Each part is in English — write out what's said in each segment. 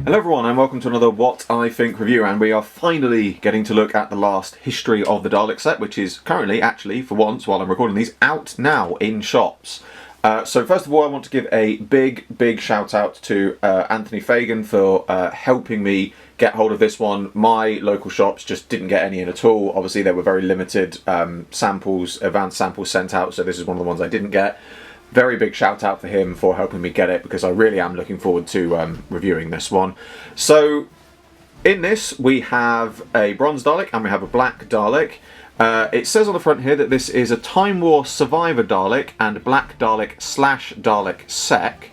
Hello everyone and welcome to another What I Think review, and we are finally getting to look at the last History of the Dalek set, which is currently, actually, for once, while I'm recording these, out now in shops. So first of all, I want to give a big shout out to Anthony Fagan for helping me get hold of this one. My local shops just didn't get any in at all. Obviously there were very limited samples, advanced samples sent out, so this is one of the ones I didn't get. Very big shout out for him for helping me get it, because I really am looking forward to reviewing this one. So in this we have a bronze Dalek and we have a black Dalek. It says on the front here that this is a Time War Survivor Dalek and Black Dalek / Dalek Sec.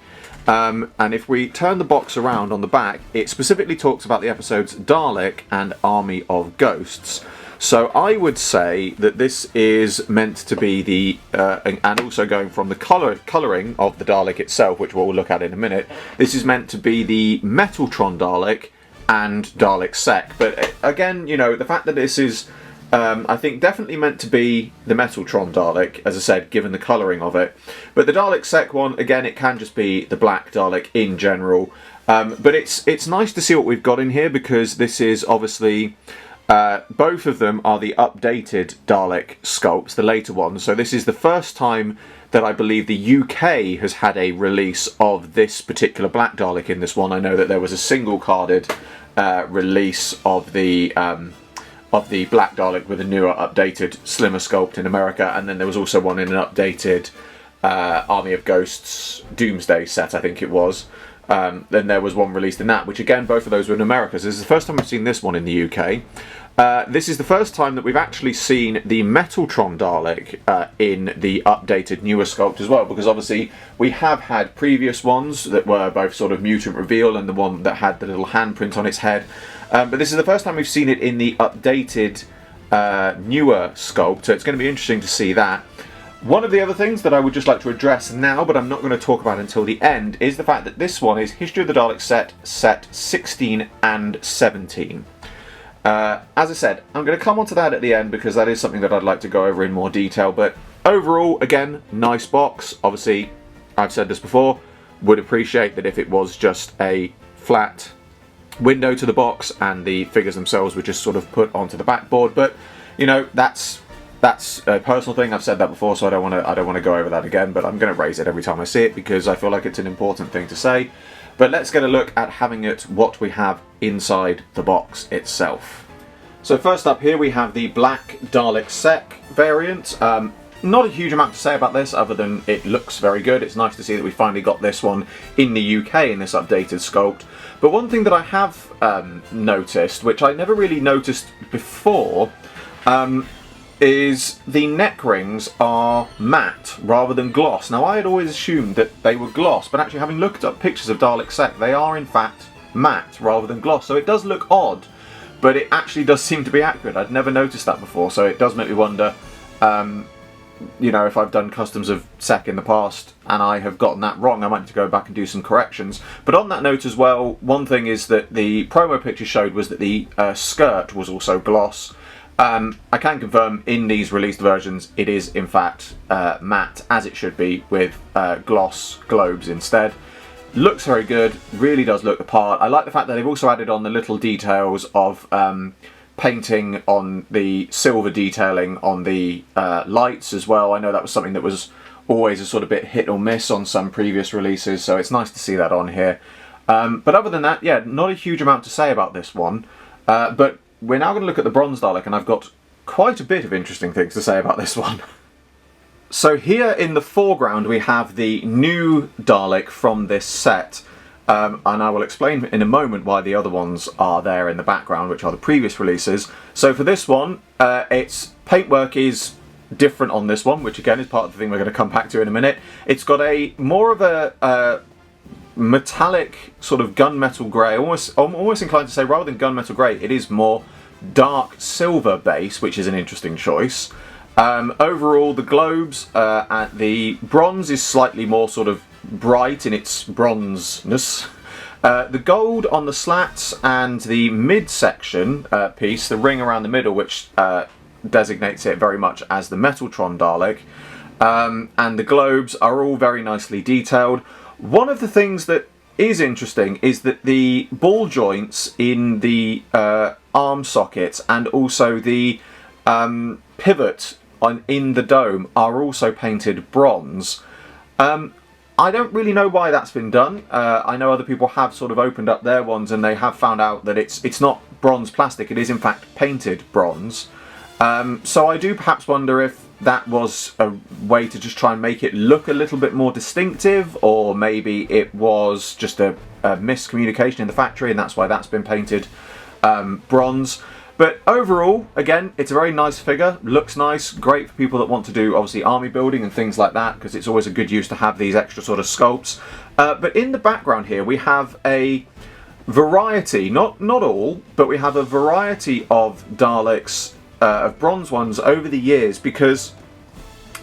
And if we turn the box around on the back, it specifically talks about the episodes Dalek and Army of Ghosts. So I would say that this is meant to be the, and also going from the colouring of the Dalek itself, which we'll look at in a minute, this is meant to be the Metaltron Dalek and Dalek Sec. But again, you know, the fact that this is, I think, definitely meant to be the Metaltron Dalek, as I said, given the colouring of it. But the Dalek Sec one, again, it can just be the black Dalek in general. But it's nice to see what we've got in here, because this is obviously... both of them are the updated Dalek sculpts, the later ones. So this is the first time that I believe the UK has had a release of this particular Black Dalek in this one. I know that there was a single carded release of the Black Dalek with a newer, updated, slimmer sculpt in America, and then there was also one in an updated Army of Ghosts Doomsday set, I think it was. Then there was one released in that, which again, both of those were in America. So this is the first time we've seen this one in the UK. This is the first time that we've actually seen the Metaltron Dalek in the updated newer sculpt as well, because obviously we have had previous ones that were both sort of mutant reveal and the one that had the little handprint on its head. But this is the first time we've seen it in the updated newer sculpt, so it's going to be interesting to see that. One of the other things that I would just like to address now, but I'm not going to talk about until the end, is the fact that this one is History of the Daleks set 16 and 17. As I said, I'm going to come on to that at the end, because that is something that I'd like to go over in more detail. But overall, again, nice box. Obviously, I've said this before, would appreciate that if it was just a flat window to the box and the figures themselves were just sort of put onto the backboard. But, you know, that's a personal thing. I've said that before, so I don't want to go over that again, but I'm going to raise it every time I see it, because I feel like it's an important thing to say. But let's get a look at having it, what we have inside the box itself. So first up here we have the Black Dalek Sec variant. Not a huge amount to say about this, other than it looks very good. It's nice to see that we finally got this one in the UK in this updated sculpt. But one thing that I have noticed, which I never really noticed before, is the neck rings are matte rather than gloss. Now, I had always assumed that they were gloss, but actually having looked up pictures of Dalek Sec, they are in fact matte rather than gloss. So it does look odd, but it actually does seem to be accurate. I'd never noticed that before, so it does make me wonder, you know, if I've done customs of Sec in the past and I have gotten that wrong, I might need to go back and do some corrections. But on that note as well, one thing is that the promo picture showed was that the skirt was also gloss. I can confirm in these released versions it is in fact matte, as it should be, with gloss globes instead. Looks very good, really does look the part. I like the fact that they've also added on the little details of painting on the silver detailing on the lights as well. I know that was something that was always a sort of bit hit or miss on some previous releases, so it's nice to see that on here. But other than that, yeah, not a huge amount to say about this one. But we're now going to look at the bronze Dalek, and I've got quite a bit of interesting things to say about this one. So here in the foreground we have the new Dalek from this set, and I will explain in a moment why the other ones are there in the background, which are the previous releases. So for this one, its paintwork is different on this one, which again is part of the thing we're going to come back to in a minute. It's got a more of a metallic sort of gunmetal grey, I'm almost inclined to say rather than gunmetal grey, it is more dark silver base, which is an interesting choice. Overall, the globes at the bronze is slightly more sort of bright in its bronzeness. The gold on the slats and the midsection piece, the ring around the middle, which designates it very much as the Metaltron Dalek, and the globes are all very nicely detailed. One of the things that is interesting is that the ball joints in the arm sockets and also the pivot in the dome are also painted bronze. I don't really know why that's been done. I know other people have sort of opened up their ones and they have found out that it's not bronze plastic, it is in fact painted bronze. So I do perhaps wonder if that was a way to just try and make it look a little bit more distinctive, or maybe it was just a miscommunication in the factory and that's why that's been painted bronze. But overall, again, it's a very nice figure, looks nice, great for people that want to do obviously army building and things like that, because it's always a good use to have these extra sort of sculpts. But in the background here we have a variety, not all, but we have a variety of Daleks, of bronze ones over the years, because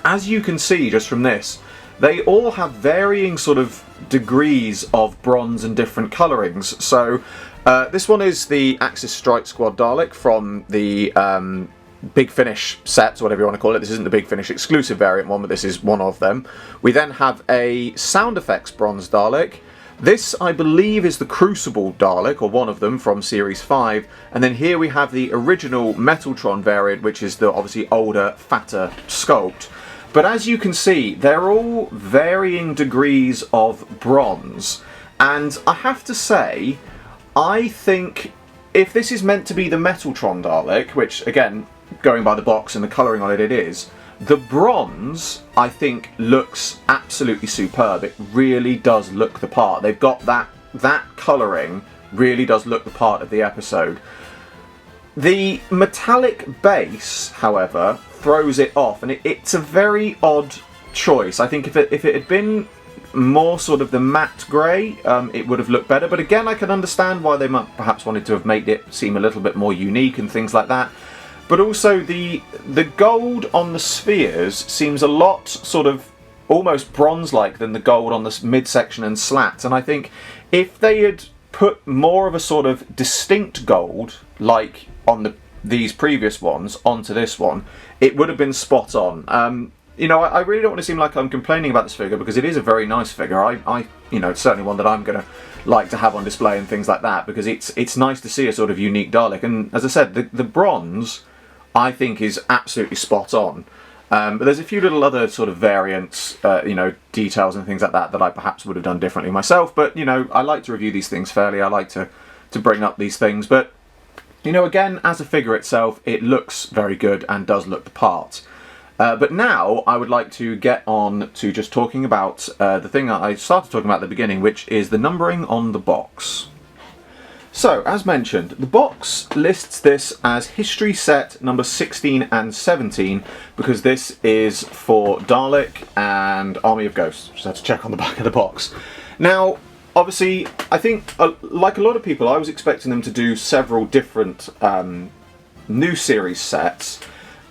as you can see just from this, they all have varying sort of degrees of bronze and different colourings. So this one is the Axis Strike Squad Dalek from the Big Finish set, or whatever you want to call it. This isn't the Big Finish exclusive variant one, but this is one of them. We then have a sound effects bronze Dalek. This, I believe, is the Crucible Dalek, or one of them, from Series 5. And then here we have the original Metaltron variant, which is the obviously older, fatter sculpt. But as you can see, they're all varying degrees of bronze. And I have to say, I think if this is meant to be the Metaltron Dalek, which, again, going by the box and the colouring on it, it is, the bronze, I think, looks absolutely superb. It really does look the part. They've got that colouring really does look the part of the episode. The metallic base, however, throws it off, and it's a very odd choice. I think if it had been more sort of the matte grey, it would have looked better. But again, I can understand why they might perhaps wanted to have made it seem a little bit more unique and things like that. But also the gold on the spheres seems a lot sort of almost bronze-like than the gold on the midsection and slats. And I think if they had put more of a sort of distinct gold, like on these previous ones, onto this one, it would have been spot on. You know, I really don't want to seem like I'm complaining about this figure, because it is a very nice figure. You know, it's certainly one that I'm going to like to have on display and things like that, because it's nice to see a sort of unique Dalek. And as I said, the bronze, I think, is absolutely spot on. But there's a few little other sort of variants, you know, details and things like that that I perhaps would have done differently myself. But, you know, I like to review these things fairly. I like to bring up these things. But, you know, again, as a figure itself, it looks very good and does look the part. But now I would like to get on to just talking about the thing that I started talking about at the beginning, which is the numbering on the box. So, as mentioned, the box lists this as history set number 16 and 17, because this is for Dalek and Army of Ghosts. Just had to check on the back of the box. Now, obviously, I think, like a lot of people, I was expecting them to do several different new series sets,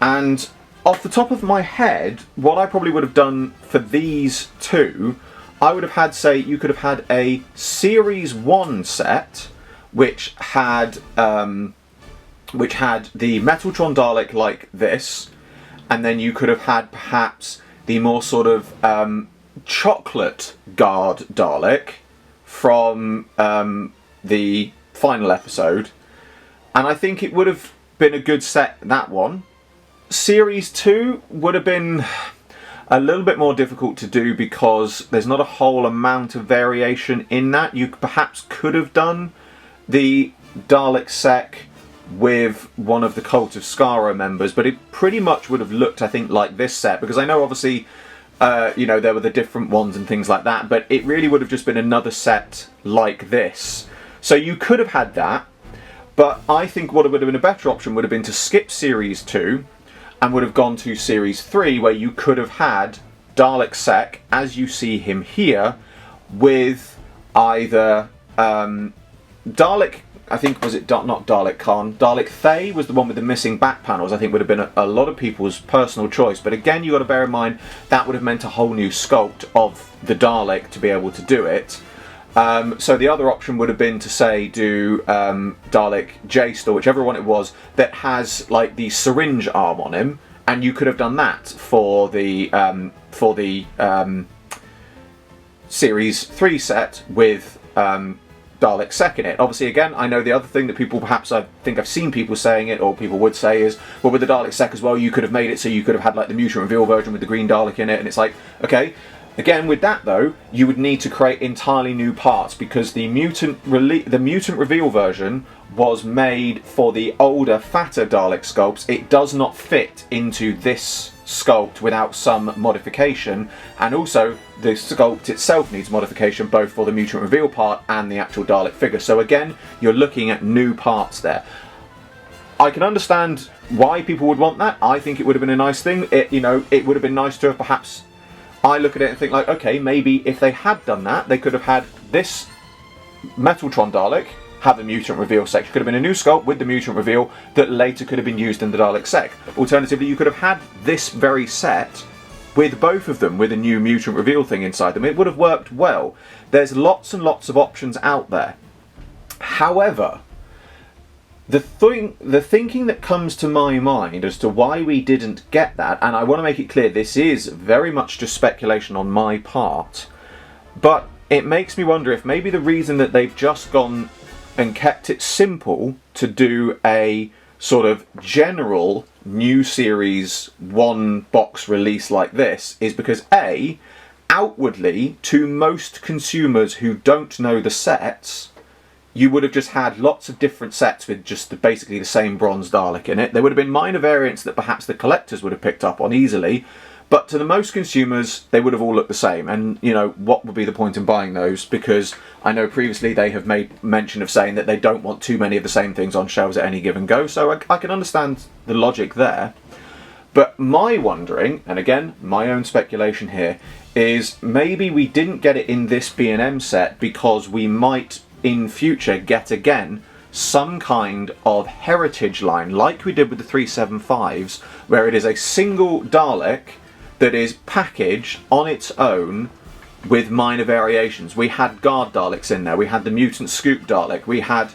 and off the top of my head, what I probably would have done for these two, I would have had, say, you could have had a Series 1 set, which had the Metaltron Dalek like this, and then you could have had perhaps the more sort of chocolate guard Dalek from the final episode, and I think it would have been a good set, that one. Series 2 would have been a little bit more difficult to do because there's not a whole amount of variation in that. You perhaps could have done the Dalek Sec with one of the Cult of Skaro members, but it pretty much would have looked, I think, like this set, because I know obviously you know, there were the different ones and things like that, but it really would have just been another set like this. So you could have had that, but I think what would have been a better option would have been to skip Series 2 and would have gone to Series 3, where you could have had Dalek Sec, as you see him here, with either Dalek, I think, was it not Dalek Khan? Dalek Thay was the one with the missing back panels. I think would have been a lot of people's personal choice. But again, you got to bear in mind that would have meant a whole new sculpt of the Dalek to be able to do it. So the other option would have been to say do Dalek Jace, or whichever one it was, that has like the syringe arm on him, and you could have done that for the Series 3 set with Dalek sec in it. Obviously, again, I know the other thing that people, perhaps I think I've seen people saying it, or people would say is, well, with the Dalek sec as well, you could have made it so you could have had like the mutant reveal version with the green Dalek in it, and it's like, okay. Again, with that though, you would need to create entirely new parts, because the mutant reveal version was made for the older, fatter Dalek sculpts. It does not fit into this sculpt without some modification, and also the sculpt itself needs modification both for the mutant reveal part and the actual Dalek figure. So again, you're looking at new parts there. I can understand why people would want that. I think it would have been a nice thing. It would have been nice to have perhaps. I look at it and think like, okay, maybe if they had done that, they could have had this Metaltron Dalek have the mutant reveal section. Could have been a new sculpt with the mutant reveal that later could have been used in the Dalek sec. Alternatively, you could have had this very set with both of them with a new mutant reveal thing inside them. It would have worked well. There's lots and lots of options out there. However, the thinking that comes to my mind as to why we didn't get that, and I want to make it clear, this is very much just speculation on my part, but it makes me wonder if maybe the reason that they've just gone and kept it simple to do a sort of general new series one box release like this is because A, outwardly to most consumers who don't know the sets, you would have just had lots of different sets with just basically the same bronze Dalek in it. There would have been minor variants that perhaps the collectors would have picked up on easily, but to the most consumers, they would have all looked the same. And, you know, what would be the point in buying those? Because I know previously they have made mention of saying that they don't want too many of the same things on shelves at any given go. So I can understand the logic there. But my wondering, and again, my own speculation here, is maybe we didn't get it in this B&M set because we might, in future, get again some kind of heritage line, like we did with the 375s, where it is a single Dalek that is packaged on its own with minor variations. We had Guard Daleks in there, we had the Mutant Scoop Dalek, we had,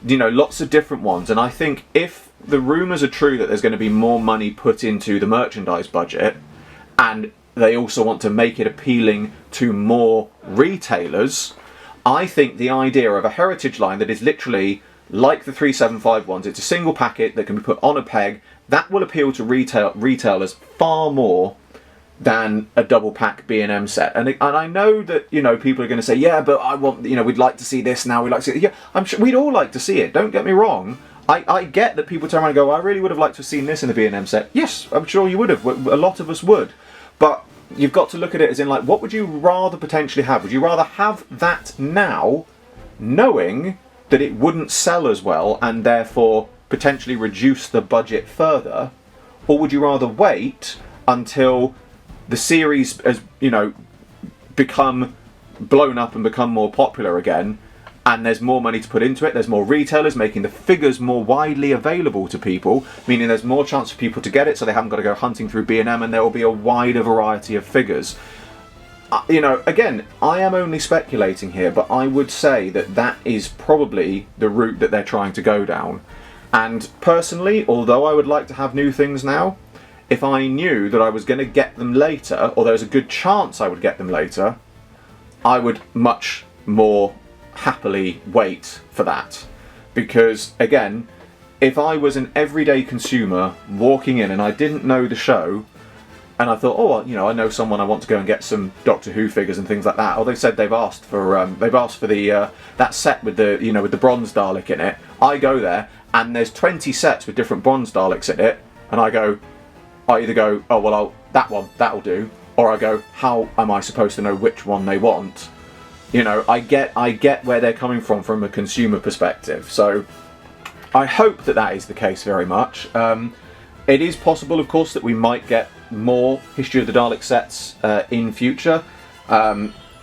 you know, lots of different ones. And I think if the rumours are true that there's going to be more money put into the merchandise budget, and they also want to make it appealing to more retailers, I think the idea of a heritage line that is literally like the 375 ones, it's a single packet that can be put on a peg, that will appeal to retailers far more than a double pack B&M set. And I know that, you know, people are going to say, yeah, but I want, you know, we'd like to see this now, we'd like to see it. Yeah, I'm sure we'd all like to see it, don't get me wrong. I get that people turn around and go, I really would have liked to have seen this in the B&M set. Yes, I'm sure you would have, a lot of us would. But you've got to look at it as in, like, what would you rather potentially have? Would you rather have that now, knowing that it wouldn't sell as well and therefore potentially reduce the budget further? Or would you rather wait until the series has, you know, become blown up and become more popular again, and there's more money to put into it, there's more retailers making the figures more widely available to people, meaning there's more chance for people to get it, so they haven't got to go hunting through B&M, and there will be a wider variety of figures. You know, again, I am only speculating here, but I would say that that is probably the route that they're trying to go down. And personally, although I would like to have new things now, if I knew that I was going to get them later, or there's a good chance I would get them later, I would much more happily wait for that. Because, again, if I was an everyday consumer walking in and I didn't know the show, and I thought, oh, you know, I know someone, I want to go and get some Doctor Who figures and things like that. Or they said they've asked for the that set with the, you know, with the bronze Dalek in it. I go there and there's 20 sets with different bronze Daleks in it, and I either go, oh well, that'll do, or I go, how am I supposed to know which one they want? You know, I get where they're coming from a consumer perspective. So I hope that that is the case very much. It is possible, of course, that we might get more History of the Dalek sets in future.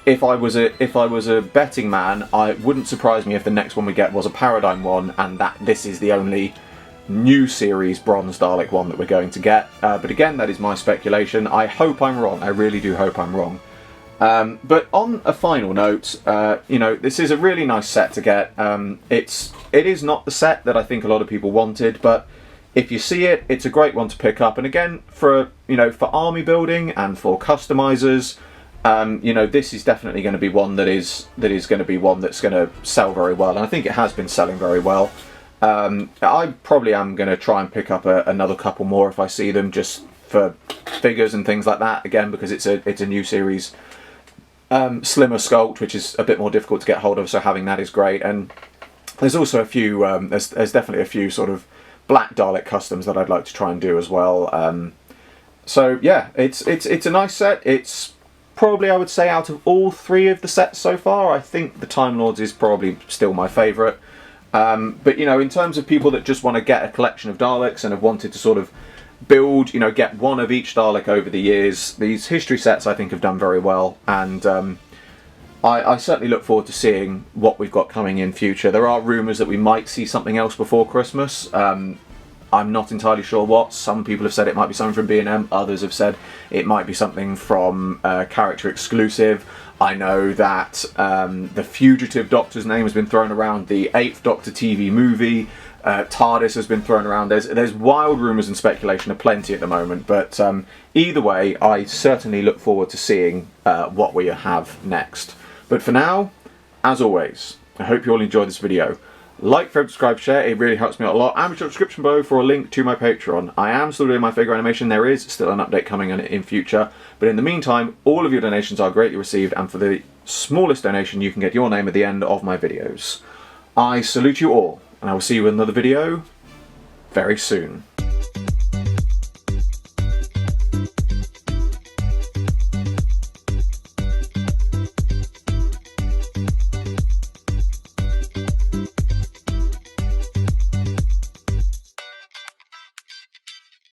If I was a betting man, it wouldn't surprise me if the next one we get was a Paradigm one, and that this is the only new series bronze Dalek one that we're going to get. But again, that is my speculation. I hope I'm wrong. I really do hope I'm wrong. But on a final note, you know, this is a really nice set to get. It is not the set that I think a lot of people wanted, but if you see it, it's a great one to pick up. And again, for army building and for customizers, You know, this is definitely going to be one that's going to sell very well, and I think it has been selling very well. I probably am going to try and pick up another couple more if I see them, just for figures and things like that. Again, because it's a new series, slimmer sculpt, which is a bit more difficult to get hold of. So having that is great. And there's also a few. There's definitely a few sort of black Dalek customs that I'd like to try and do as well. So yeah, it's a nice set. It's probably, I would say, out of all three of the sets so far, I think the Time Lords is probably still my favourite. But you know, in terms of people that just want to get a collection of Daleks and have wanted to sort of build, you know, get one of each Dalek over the years, these history sets I think have done very well, and I certainly look forward to seeing what we've got coming in future. There are rumours that we might see something else before Christmas. I'm not entirely sure what. Some people have said it might be something from B&M, others have said it might be something from Character Exclusive. I know that the Fugitive Doctor's name has been thrown around, the 8th Doctor TV movie, TARDIS has been thrown around. There's wild rumours and speculation aplenty at the moment, but either way, I certainly look forward to seeing what we have next. But for now, as always, I hope you all enjoyed this video. Like, favorite, subscribe, share, it really helps me out a lot. And be sure to description below for a link to my Patreon. I am still doing my figure animation, there is still an update coming in future. But in the meantime, all of your donations are greatly received, and for the smallest donation you can get your name at the end of my videos. I salute you all, and I will see you in another video very soon.